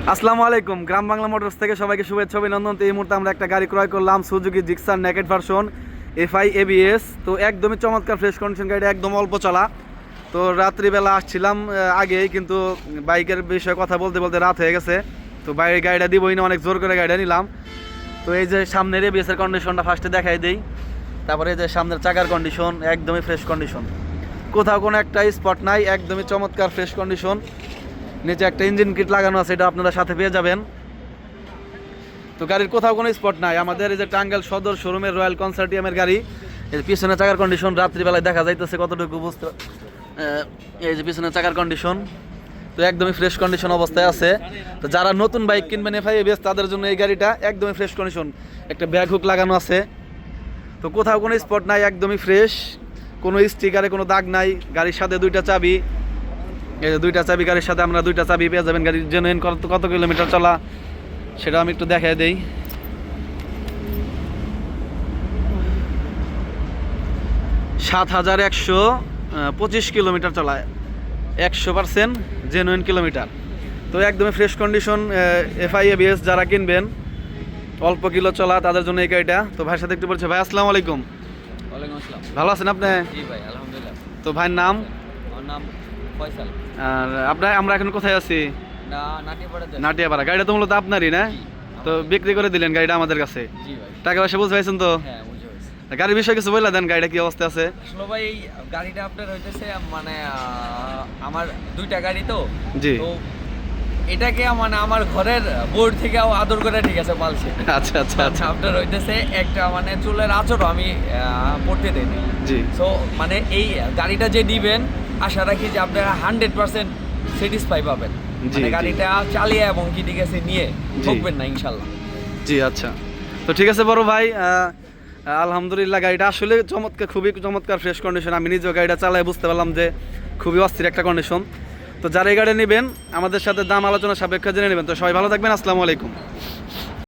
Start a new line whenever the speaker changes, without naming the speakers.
আসসালামু আলাইকুম। গ্রাম বাংলা মোটরস থেকে সবাইকে শুভেচ্ছা অভিনন্দন। তো এই মুহূর্তে আমরা একটা গাড়ি ক্রয় করলাম, Suzuki Gixxer naked version FI ABS। তো একদমই চমৎকার ফ্রেশ কন্ডিশন গাড়িটা, একদম অল্প চলা। তো রাত্রিবেলা আসছিলাম আগেই, কিন্তু বাইকের বিষয়ে কথা বলতে বলতে রাত হয়ে গেছে। তো বাইরে গাড়িটা দিবই না, অনেক জোর করে গাড়িটা নিলাম। তো এই যে সামনের ABS এর কন্ডিশনটা ফার্স্টে দেখাই দিই। তারপরে এই যে সামনের চাকার কন্ডিশন একদমই ফ্রেশ কন্ডিশন, কোথাও কোনো একটা স্পট নাই, একদমই চমৎকার ফ্রেশ কন্ডিশন। নিচে একটা ইঞ্জিন কিট লাগানো আছে, এটা আপনারা সাথে পেয়ে যাবেন। তো গাড়ির কোথাও কোনো স্পট নাই। আমাদের এই যে টাঙ্গাইল সদর শোরুমের রয়্যাল কনসার্টিয়ামের গাড়ি। এই যে পিছনে চাকার কন্ডিশন রাত্রিবেলায় দেখা যাইতেছে কতটুকু বুঝতে, এই যে পিছনে চাকার কন্ডিশন তো একদমই ফ্রেশ কন্ডিশন অবস্থায় আছে। তো যারা নতুন বাইক কিনবেন FI ABS তাদের জন্য এই গাড়িটা একদমই ফ্রেশ কন্ডিশন। একটা ব্যাগ হুক লাগানো আছে, তো কোথাও কোনো স্পট নাই, একদমই ফ্রেশ, কোনো স্টিকারে কোনো দাগ নাই। গাড়ির সাথে দুইটা চাবি, এই যে দুইটা চাবি গাড়ির সাথে আমরা দুইটা চাবি পেয়ে যাবেন। গাড়ির জেনুইন কত কিলোমিটার চলা সেটা আমি একটু দেখাই দেই। ৭,১২৫ কিলোমিটার চলা, 100% জেনুইন কিলোমিটার। তো একদমই ফ্রেশ কন্ডিশন। FI ABS যারা কিনবেন, অল্প কিলো চলা, তাদের জন্য এই গাড়িটা। তো ভাইয়ের সাথে একটু বলছে। ভাই আসসালামু আলাইকুম।
ওয়ালাইকুম আসসালাম।
ভালো আছেন আপনি?
জি ভাই, আলহামদুলিল্লাহ।
তো ভাইয়ের নাম?
আমার নাম ফয়সাল।
আর আমরা এখন কোথায় আছি?
নাটিয়াপাড়াতে।
নাটিয়াপাড়া। গাড়িটা তো মূলত আপনারই না?
জি,
তো বিক্রি করে দিলেন গাড়িটা আমাদের কাছে।
জি ভাই।
টাকা পয়সা বুঝাইছেন তো?
হ্যাঁ, বুঝতে পারছি।
গাড়ির বিষয়ে কিছু বলে দেন, গাড়িটা কি অবস্থা আছে?
আসলে ভাই এই গাড়িটা আপনার হইতেছে মানে আমার দুইটা গাড়ি তো।
জি।
তো এটাকে মানে আমার ঘরের বোর্ড থেকেও আদর করে ঠিক আছে পালছে।
আচ্ছা আচ্ছা আচ্ছা।
আপনার হইতেছে একটা মানে চুলের আঁচড়ও আমি পড়তে দেই নাই।
জি।
সো মানে এই গাড়িটা যে নিবেন, আশা রাখি যে আপনারা 100% স্যাটিসফাই পাবেন।
জি,
মানে
জি।
গাড়িটা চালিয়ে এবং কি ঠিক আছে নিয়ে
জি।
ঠকবেন না ইনশাল্লাহ।
জি আচ্ছা। তো ঠিক আছে বড় ভাই, আলহামদুলিল্লাহ গাড়িটা আসলে চমৎকার, খুবই চমৎকার ফ্রেশ কন্ডিশন। আমি নিজেও গাড়িটা চালাই বুঝতে পারলাম যে খুবই অস্থির একটা কন্ডিশন। তো যারা এই গাড়ি নেবেন আমাদের সাথে দাম আলোচনা সাপেক্ষে জেনে নেবেন। তো সবাই ভালো থাকবেন। আসসালামু আলাইকুম।